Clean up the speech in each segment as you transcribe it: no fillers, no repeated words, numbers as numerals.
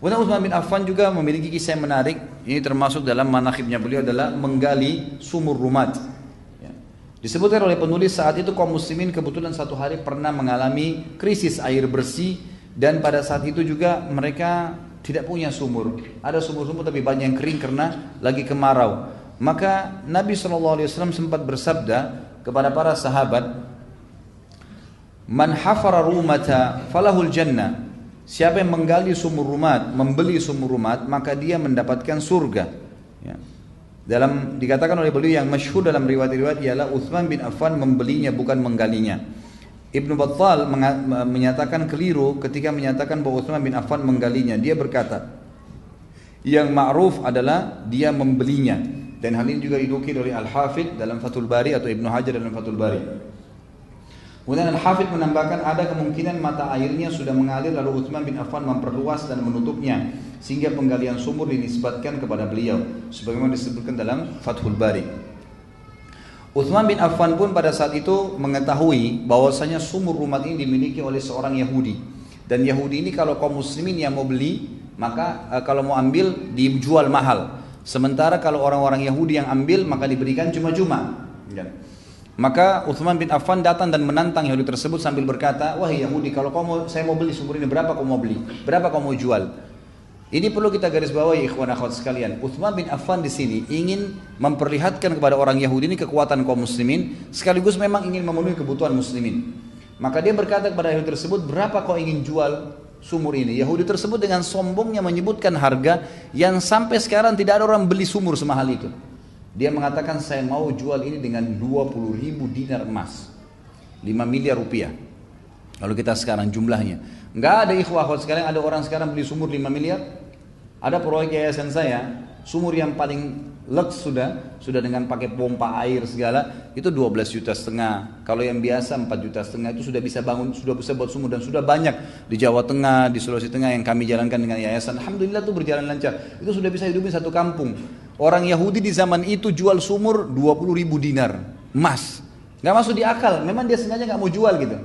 Kemudian Utsman bin Affan juga memiliki kisah yang menarik. Ini termasuk dalam manaqibnya beliau adalah menggali sumur Rumat. Ya. Disebutkan oleh penulis saat itu kaum muslimin kebetulan satu hari pernah mengalami krisis air bersih dan pada saat itu juga mereka tidak punya sumur. Ada sumur-sumur tapi banyak yang kering karena lagi kemarau. Maka Nabi SAW sempat bersabda kepada para sahabat, "Man hafara rumata falahul jannah." Siapa yang menggali sumur Rumat, membeli sumur Rumat, maka dia mendapatkan surga. Ya. Dalam dikatakan oleh beliau yang masyhur dalam riwayat-riwayat ialah Utsman bin Affan membelinya bukan menggalinya. Ibnu Battal menyatakan keliru ketika menyatakan bahwa Utsman bin Affan menggalinya. Dia berkata, yang ma'ruf adalah dia membelinya. Dan hal ini juga didukir oleh Al-Hafidh dalam Fathul Bari atau Ibnu Hajar dalam Fathul Bari. Kemudian Al-Hafidh menambahkan ada kemungkinan mata airnya sudah mengalir lalu Utsman bin Affan memperluas dan menutupnya sehingga penggalian sumur dinisbatkan kepada beliau sebagaimana disebutkan dalam Fathul Bari. Utsman bin Affan pun pada saat itu mengetahui bahwasanya sumur Rumat ini dimiliki oleh seorang Yahudi dan Yahudi ini kalau kaum muslimin yang mau beli maka kalau mau ambil dijual mahal, sementara kalau orang-orang Yahudi yang ambil maka diberikan cuma-cuma. Maka Utsman bin Affan datang dan menantang Yahudi tersebut sambil berkata, wahai Yahudi, kalau saya mau beli sumur ini, berapa kau mau beli? Berapa kau mau jual? Ini perlu kita garis bawahi ikhwan akhwat sekalian. Utsman bin Affan di sini ingin memperlihatkan kepada orang Yahudi ini kekuatan kaum muslimin, sekaligus memang ingin memenuhi kebutuhan muslimin. Maka dia berkata kepada Yahudi tersebut, berapa kau ingin jual sumur ini? Yahudi tersebut dengan sombongnya menyebutkan harga yang sampai sekarang tidak ada orang beli sumur semahal itu. Dia mengatakan saya mau jual ini dengan 20.000 dinar emas, 5 miliar rupiah. Kalau kita sekarang jumlahnya, nggak ada ikhwah sekalian, ada orang sekarang beli sumur 5 miliar. Ada proyek yayasan saya, sumur yang paling lux sudah dengan pakai pompa air segala, itu 12,5 juta. Kalau yang biasa 4,5 juta itu sudah bisa bangun, sudah bisa buat sumur dan sudah banyak di Jawa Tengah, di Sulawesi Tengah yang kami jalankan dengan yayasan. Alhamdulillah itu berjalan lancar. Itu sudah bisa hidupin satu kampung. Orang Yahudi di zaman itu jual sumur 20.000 dinar emas, nggak masuk di akal. Memang dia sengaja nggak mau jual gitu.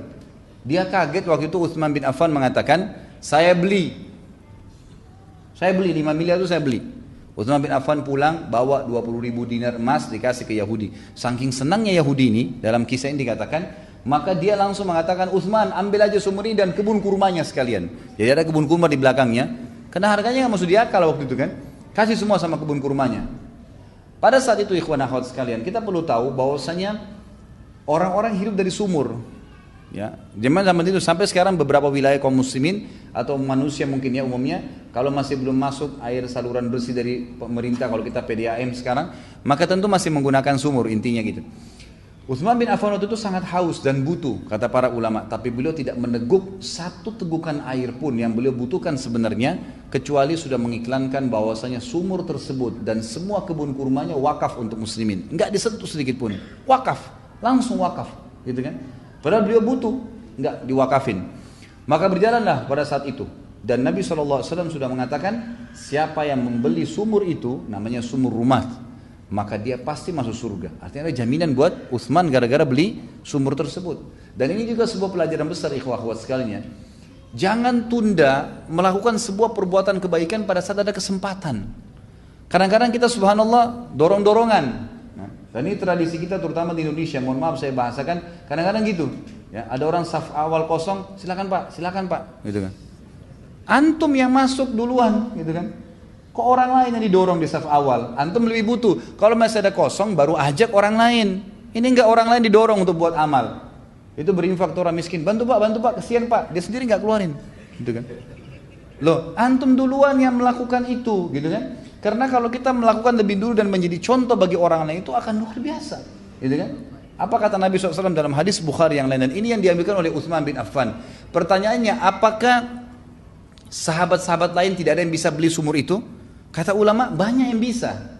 Dia kaget waktu itu Utsman bin Affan mengatakan, saya beli 5 miliar itu saya beli. Utsman bin Affan pulang bawa 20.000 dinar emas dikasih ke Yahudi. Saking senangnya Yahudi ini, dalam kisah ini dikatakan, maka dia langsung mengatakan, Utsman ambil aja sumur ini dan kebun kurmanya sekalian. Jadi ada kebun kurma di belakangnya, karena harganya nggak masuk di akal waktu itu kan. Kasih semua sama kebun kurmanya. Pada saat itu ikhwan akhwat sekalian, kita perlu tahu bahwasanya orang-orang hidup dari sumur. Ya, zaman itu sampai sekarang beberapa wilayah kaum muslimin atau manusia mungkin ya umumnya, kalau masih belum masuk air saluran bersih dari pemerintah, kalau kita PDAM sekarang, maka tentu masih menggunakan sumur intinya gitu. Utsman bin Affan waktu itu sangat haus dan butuh, kata para ulama, tapi beliau tidak meneguk satu tegukan air pun yang beliau butuhkan sebenarnya, kecuali sudah mengiklankan bahwasanya sumur tersebut dan semua kebun kurmanya wakaf untuk muslimin, enggak disentuh sedikit pun, wakaf, langsung wakaf, gitu kan? Padahal beliau butuh, enggak diwakafin. Maka berjalanlah pada saat itu. Dan Nabi SAW sudah mengatakan, siapa yang membeli sumur itu, namanya sumur Rumat, maka dia pasti masuk surga. Artinya ada jaminan buat Utsman gara-gara beli sumur tersebut. Dan ini juga sebuah pelajaran besar ikhwah akhwat sekalian. Jangan tunda melakukan sebuah perbuatan kebaikan pada saat ada kesempatan. Kadang-kadang kita subhanallah dorong-dorongan. Dan ini tradisi kita terutama di Indonesia, mohon maaf saya bahasakan, kadang-kadang gitu. Ya, ada orang saf awal kosong, silakan pak, gitu kan. Antum yang masuk duluan, gitu kan. Kok orang lain yang didorong di saf awal? Antum lebih butuh. Kalau masih ada kosong, baru ajak orang lain. Ini enggak orang lain didorong untuk buat amal. Itu berinfak orang miskin, bantu pak, kesian pak. Dia sendiri enggak keluarin, gitu kan. Loh, antum duluan yang melakukan itu, gitu kan. Karena kalau kita melakukan lebih dulu dan menjadi contoh bagi orang lain itu akan luar biasa, gitu kan? Apa kata Nabi SAW dalam hadis Bukhari yang lain, dan ini yang diambilkan oleh Utsman bin Affan. Pertanyaannya, apakah sahabat-sahabat lain tidak ada yang bisa beli sumur itu? Kata ulama, banyak yang bisa.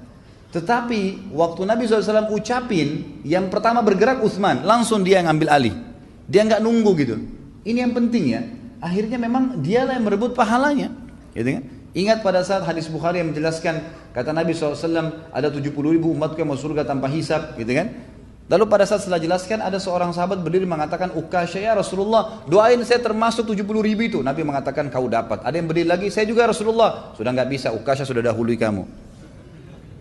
Tetapi waktu Nabi SAW ucapin, yang pertama bergerak Utsman, langsung dia yang ambil alih. Dia nggak nunggu gitu. Ini yang penting ya. Akhirnya memang dialah yang merebut pahalanya, gitu kan? Ingat pada saat hadis Bukhari yang menjelaskan, kata Nabi SAW, ada 70.000 umatku yang masuk surga tanpa hisab, gitu kan? Lalu pada saat setelah jelaskan, ada seorang sahabat berdiri mengatakan, Ukasha ya Rasulullah, doain saya termasuk 70 ribu itu. Nabi mengatakan kau dapat. Ada yang berdiri lagi, saya juga Rasulullah. Sudah nggak bisa, Ukasha sudah dahului kamu.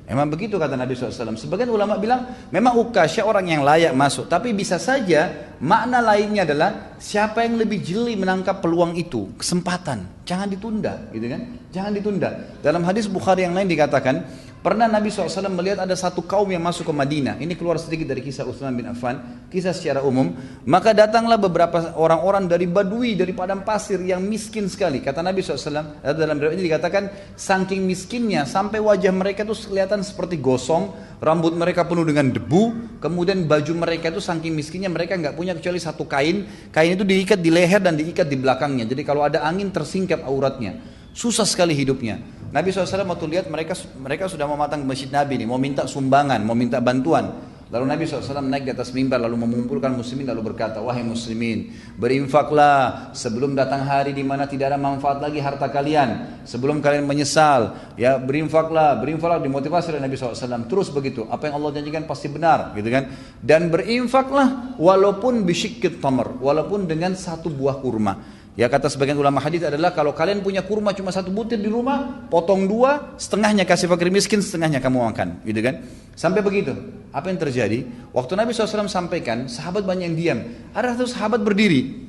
Memang begitu kata Nabi SAW. Sebagian ulama bilang memang Ukasha orang yang layak masuk. Tapi bisa saja makna lainnya adalah siapa yang lebih jeli menangkap peluang itu. Kesempatan. Jangan ditunda. Gitu kan? Jangan ditunda. Dalam hadis Bukhari yang lain dikatakan, pernah Nabi SAW melihat ada satu kaum yang masuk ke Madinah. Ini keluar sedikit dari kisah Utsman bin Affan. Kisah secara umum. Maka datanglah beberapa orang-orang dari Badui, dari padang pasir yang miskin sekali. Kata Nabi SAW, dalam riwayat ini dikatakan, saking miskinnya sampai wajah mereka itu kelihatan seperti gosong. Rambut mereka penuh dengan debu. Kemudian baju mereka itu saking miskinnya mereka nggak punya kecuali satu kain. Kain itu diikat di leher dan diikat di belakangnya. Jadi kalau ada angin tersingkap auratnya. Susah sekali hidupnya. Nabi SAW waktu lihat mereka sudah mau datang ke masjid Nabi nih, mau minta sumbangan, mau minta bantuan. Lalu Nabi SAW naik di atas mimbar lalu mengumpulkan muslimin lalu berkata, wahai muslimin, berinfaklah sebelum datang hari di mana tidak ada manfaat lagi harta kalian, sebelum kalian menyesal. Ya berinfaklah dimotivasi oleh Nabi SAW. Terus begitu, apa yang Allah janjikan pasti benar, gitu kan? Dan berinfaklah walaupun bisyikit tamar, walaupun dengan satu buah kurma. Ya kata sebagian ulama hadis adalah kalau kalian punya kurma cuma satu butir di rumah, potong dua, setengahnya kasih fakir miskin, setengahnya kamu makan, gitu kan? Sampai begitu. Apa yang terjadi? Waktu Nabi SAW sampaikan, sahabat banyak yang diam. Ada satu sahabat berdiri,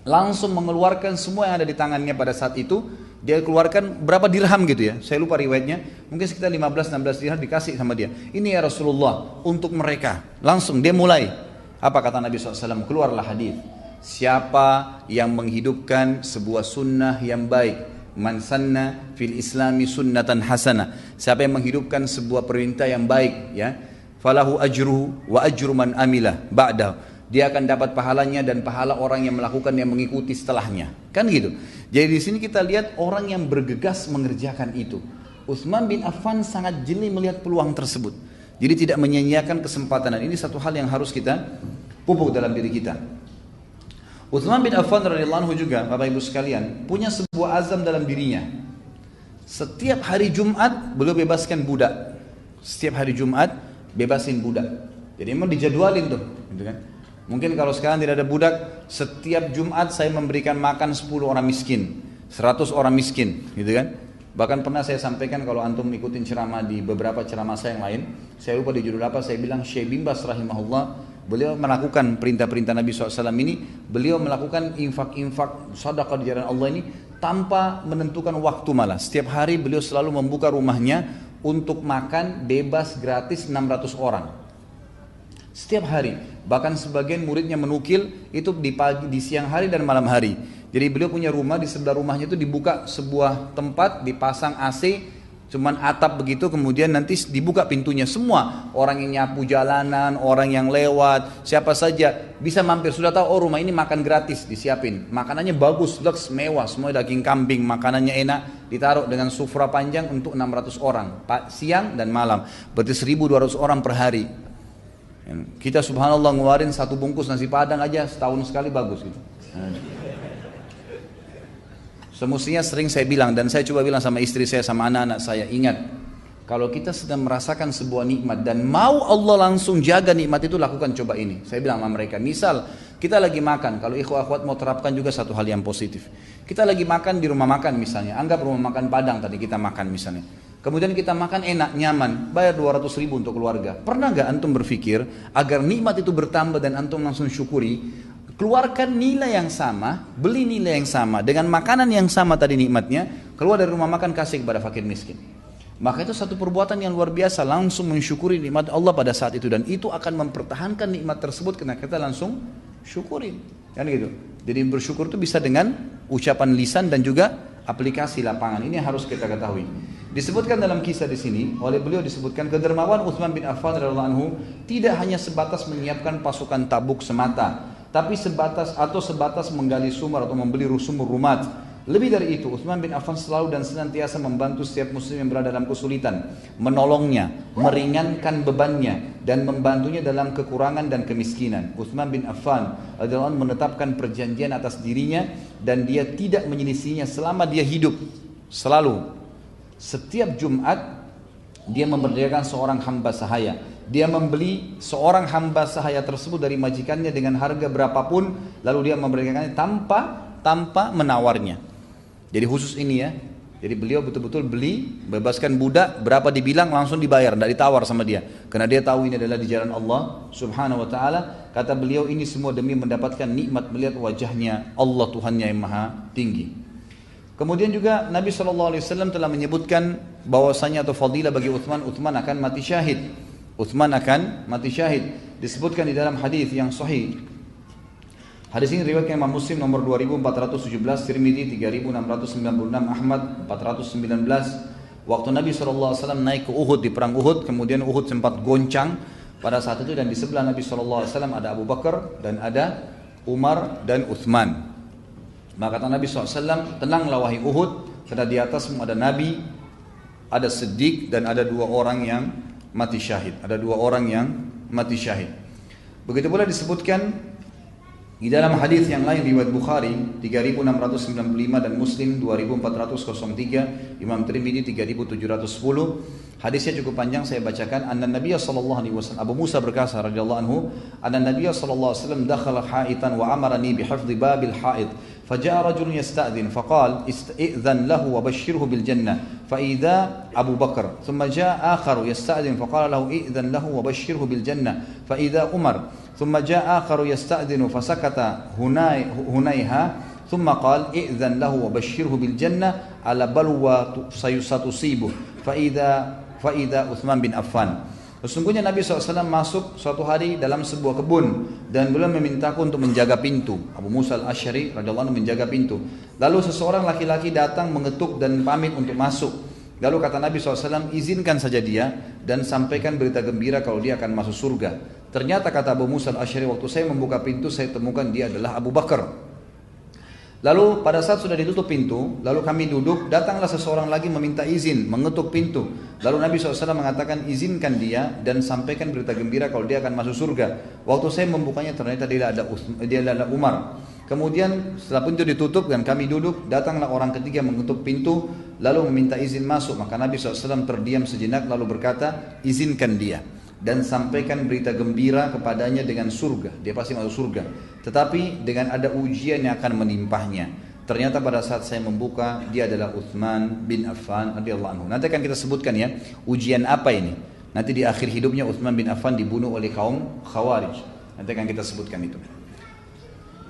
langsung mengeluarkan semua yang ada di tangannya pada saat itu. Dia keluarkan berapa dirham gitu ya, saya lupa riwayatnya, mungkin sekitar 15-16 dirham dikasih sama dia. Ini ya Rasulullah untuk mereka. Langsung dia mulai. Apa kata Nabi SAW? Keluarlah hadis. Siapa yang menghidupkan sebuah sunnah yang baik, man sanna fil islami sunnatan hasanah, siapa yang menghidupkan sebuah perintah yang baik, ya, falahu ajruhu wa ajru man amila ba'dahu, dia akan dapat pahalanya dan pahala orang yang melakukan yang mengikuti setelahnya, kan gitu. Jadi di sini kita lihat orang yang bergegas mengerjakan itu. Utsman bin Affan sangat jeli melihat peluang tersebut, jadi tidak menyia-nyiakan kesempatan. Dan ini satu hal yang harus kita pupuk dalam diri kita. Utsman bin Affan radhiyallahu anhu juga, Bapak Ibu sekalian, punya sebuah azam dalam dirinya. Setiap hari Jumat beliau bebaskan budak. Setiap hari Jumat bebasin budak. Jadi memang dijadwalin tuh, gitu kan. Mungkin kalau sekarang tidak ada budak, setiap Jumat saya memberikan makan 10 orang miskin, 100 orang miskin, gitu kan. Bahkan pernah saya sampaikan kalau antum ikutin ceramah di beberapa ceramah saya yang lain, saya lupa di judul apa, saya bilang Syekh bin Baz rahimahullah, beliau melakukan perintah-perintah Nabi SAW ini, beliau melakukan infak-infak sedekah di jalan Allah ini tanpa menentukan waktu malah. Setiap hari beliau selalu membuka rumahnya untuk makan bebas gratis 600 orang. Setiap hari, bahkan sebagian muridnya menukil itu di pagi, di siang hari dan malam hari. Jadi beliau punya rumah, di sebelah rumahnya itu dibuka sebuah tempat, dipasang AC, cuman atap begitu, kemudian nanti dibuka pintunya, semua orang yang nyapu jalanan, orang yang lewat, siapa saja bisa mampir. Sudah tahu, oh rumah ini makan gratis, disiapin, makanannya bagus, leks, mewah, semua daging kambing, makanannya enak, ditaruh dengan sufra panjang untuk 600 orang, siang dan malam, berarti 1.200 orang per hari. Kita subhanallah ngeluarin satu bungkus nasi padang aja setahun sekali bagus gitu. Semestinya sering saya bilang, dan saya coba bilang sama istri saya, sama anak-anak saya, ingat, kalau kita sedang merasakan sebuah nikmat dan mau Allah langsung jaga nikmat itu, lakukan coba ini. Saya bilang sama mereka, misal kita lagi makan, kalau ikhwah-akhwat mau terapkan juga satu hal yang positif. Kita lagi makan di rumah makan misalnya, anggap rumah makan Padang tadi kita makan misalnya. Kemudian kita makan enak, nyaman, bayar 200 ribu untuk keluarga. Pernah gak antum berpikir agar nikmat itu bertambah dan antum langsung syukuri? Keluarkan nilai yang sama, beli nilai yang sama, dengan makanan yang sama tadi nikmatnya, keluar dari rumah makan kasih kepada fakir miskin. Maka itu satu perbuatan yang luar biasa, langsung mensyukuri nikmat Allah pada saat itu. Dan itu akan mempertahankan nikmat tersebut karena kita langsung syukurin. Kan gitu. Jadi bersyukur itu bisa dengan ucapan lisan dan juga aplikasi lapangan. Ini yang harus kita ketahui. Disebutkan dalam kisah di sini, oleh beliau disebutkan kedermawan Utsman bin Affan radhiyallahu anhu tidak hanya sebatas menyiapkan pasukan Tabuk semata, tapi sebatas menggali sumur atau membeli sumur rumat. Lebih dari itu, Utsman bin Affan selalu dan senantiasa membantu setiap muslim yang berada dalam kesulitan, menolongnya, meringankan bebannya, dan membantunya dalam kekurangan dan kemiskinan. Utsman bin Affan radhiyallahu anhu menetapkan perjanjian atas dirinya dan dia tidak menyelisihinya selama dia hidup. Selalu, setiap Jumat dia memberdayakan seorang hamba sahaya. dia membeli seorang hamba sahaya tersebut dari majikannya dengan harga berapapun, lalu dia memberikannya tanpa menawarnya. Jadi khusus ini ya. Jadi beliau betul-betul beli, bebaskan budak, berapa dibilang langsung dibayar, tidak ditawar sama dia. Karena dia tahu ini adalah di jalan Allah subhanahu wa ta'ala. Kata beliau, ini semua demi mendapatkan nikmat melihat wajahnya Allah Tuhannya yang maha tinggi. Kemudian juga Nabi SAW telah menyebutkan bahwasanya atau fadilah bagi Uthman akan mati syahid. Uthman akan mati syahid. Disebutkan di dalam hadis yang sahih. Hadis ini riwayat Imam Muslim nomor 2417, Tirmidzi 3696, Ahmad 419. Waktu Nabi SAW naik ke Uhud di perang Uhud, kemudian Uhud sempat goncang pada saat itu, dan di sebelah Nabi SAW ada Abu Bakar dan ada Umar dan Uthman. Maka kata Nabi SAW, tenanglah wahai Uhud, karena di atasmu ada Nabi, ada Siddiq, dan ada 2 orang yang mati syahid. Ada 2 orang yang mati syahid. Begitu pula disebutkan di dalam hadis yang lain riwayat Bukhari 3695 dan Muslim 2403, Imam Tirmidzi 3710. Hadisnya cukup panjang, saya bacakan. Anna Nabiy sallallahu alaihi wasallam, Abu Musa berkata radhiyallahu anhu, anna Nabiy sallallahu alaihi wasallam dakhala ha'itan wa amarani bi hifdhi babil ha'id. فجاء رجل يستأذن فقال استئذن له وبشره بالجنة فإذا أبو بكر ثم جاء آخر يستأذن فقال له إئذن له وبشره بالجنة فإذا عمر ثم جاء آخر يستأذن فسكت هنيها ثم قال إئذن له وبشره بالجنة على بلوى ستصيبه فإذا عثمان بن عفان. Sesungguhnya Nabi SAW masuk suatu hari dalam sebuah kebun dan beliau memintaku untuk menjaga pintu. Abu Musa al-Asy'ari radhiyallahu anhu menjaga pintu. Lalu seseorang laki-laki datang mengetuk dan pamit untuk masuk. Lalu kata Nabi SAW, izinkan saja dia dan sampaikan berita gembira kalau dia akan masuk surga. Ternyata kata Abu Musa al-Asy'ari, waktu saya membuka pintu saya temukan dia adalah Abu Bakar. Lalu pada saat sudah ditutup pintu, lalu kami duduk, datanglah seseorang lagi meminta izin, mengetuk pintu. Lalu Nabi SAW mengatakan, izinkan dia dan sampaikan berita gembira kalau dia akan masuk surga. Waktu saya membukanya ternyata dia adalah Umar. Kemudian setelah pintu ditutup dan kami duduk, datanglah orang ketiga mengetuk pintu, lalu meminta izin masuk. Maka Nabi SAW terdiam sejenak lalu berkata, izinkan dia dan sampaikan berita gembira kepadanya dengan surga, dia pasti masuk surga. Tetapi dengan ada ujian yang akan menimpahnya. Ternyata pada saat saya membuka, dia adalah Uthman bin Affan radhiyallahu anhu. Nanti akan kita sebutkan ya, ujian apa ini. Nanti di akhir hidupnya Uthman bin Affan dibunuh oleh kaum Khawarij. Nanti akan kita sebutkan itu.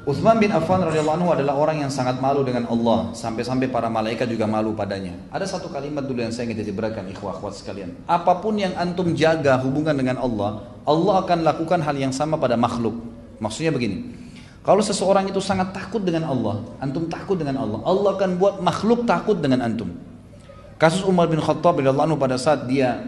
Uthman bin Affan radhiyallahu anhu adalah orang yang sangat malu dengan Allah, sampai-sampai para malaikat juga malu padanya. Ada satu kalimat dulu yang saya ingin diberikan ikhwah-ikhwat sekalian. Apapun yang antum jaga hubungan dengan Allah, Allah akan lakukan hal yang sama pada makhluk. Maksudnya begini, kalau seseorang itu sangat takut dengan Allah, antum takut dengan Allah, Allah akan buat makhluk takut dengan antum. Kasus Umar bin Khattab radhiyallahu anhu pada saat dia,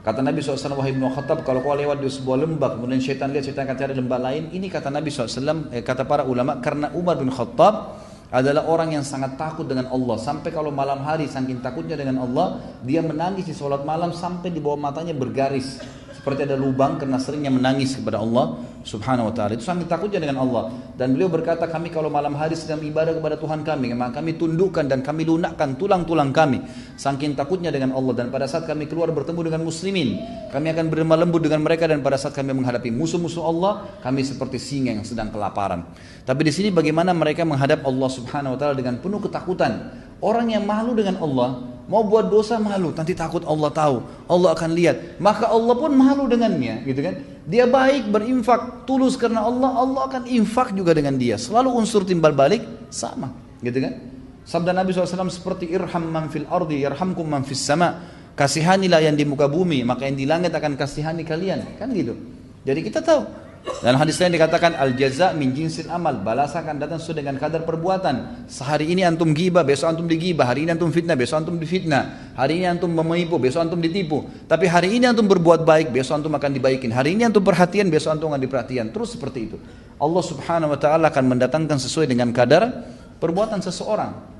kata Nabi SAW, wahai Ibnu Khattab, kalau kau lewat di sebuah lembah, kemudian syaitan lihat, syaitan akan cari lembah lain. Ini kata Nabi SAW, kata para ulama, karena Umar bin Khattab adalah orang yang sangat takut dengan Allah. Sampai kalau malam hari, saking takutnya dengan Allah, dia menangis di sholat malam sampai di bawah matanya bergaris. Seperti ada lubang karena seringnya menangis kepada Allah subhanahu wa ta'ala. Itu sangat takutnya dengan Allah. Dan beliau berkata, kami kalau malam hari sedang ibadah kepada Tuhan kami, maka kami tundukkan dan kami lunakkan tulang-tulang kami. Saking takutnya dengan Allah. Dan pada saat kami keluar bertemu dengan muslimin, kami akan berlemah lembut dengan mereka. Dan pada saat kami menghadapi musuh-musuh Allah, kami seperti singa yang sedang kelaparan. Tapi di sini bagaimana mereka menghadap Allah subhanahu wa ta'ala dengan penuh ketakutan. Orang yang malu dengan Allah, mau buat dosa malu, nanti takut Allah tahu, Allah akan lihat, maka Allah pun malu dengannya, gitu kan? Dia baik, berinfak, tulus karena Allah, Allah akan infak juga dengan dia. Selalu unsur timbal balik sama, gitu kan? Sabda Nabi SAW seperti irham man fil ardi yarhamkum man fis sama. Kasihanilah yang di muka bumi, maka yang di langit akan kasihani kalian, kan gitu. Jadi kita tahu. Dan hadis lain dikatakan al jaza min jinsil amal, balasan akan datang sesuai dengan kadar perbuatan. Sehari ini antum ghibah, besok antum digibah. Hari ini antum fitnah, besok antum difitnah. Hari ini antum menipu, besok antum ditipu. Tapi hari ini antum berbuat baik, besok antum akan dibaikin. Hari ini antum perhatian, besok antum akan diperhatian. Terus seperti itu. Allah subhanahu wa ta'ala akan mendatangkan sesuai dengan kadar perbuatan seseorang.